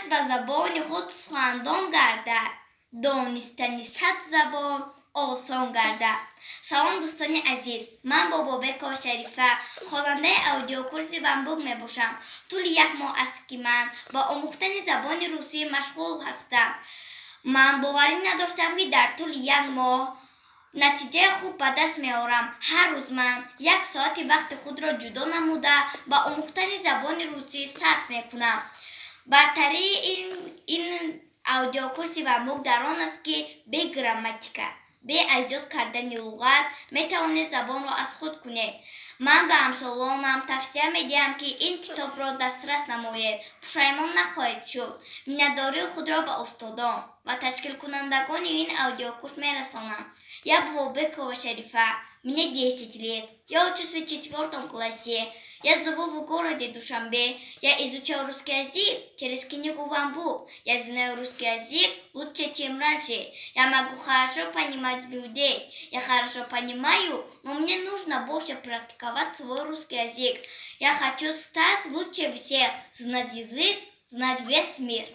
کس به زبان خود سخندان گردد، دانستن صد زبان آسان گردد. سلام دوستان عزیز، من با بابک شریفه خواننده اودیو کورس بمبوک می باشم. طول یک ماه است که من با آموختن زبان روسی مشغول هستم. من باوری نداشتم که در طول یک ماه نتیجه خوب به دست می آورم. هر روز من 1 ساعت وقت خود را جدا نموده با آموختن زبان روسی صرف می کنم. برتری این اودیو کورس بمبوک در آن است که بی گراماتیک، بی ایجاد کردن لغت می توانید زبان را از خود کنید. من به امثالانم توصیه می دهم که این کتاب را دسترس نمایید. پشیمان نخواهید شد. مینتداری خود را به استادان و تشکیل کنندگان این اودیو курс می رسانم. Я Бобекова Шарифа, мне 10 лет. Я учусь в 4 классе. Я живу в городе Душанбе. Я изучал русский язык через книгу «Бамбук». Я знаю русский язык лучше, чем раньше. Я могу хорошо понимать людей. Я хорошо понимаю, но мне нужно больше практиковать свой русский язык. Я хочу стать лучше всех, знать язык, знать весь мир.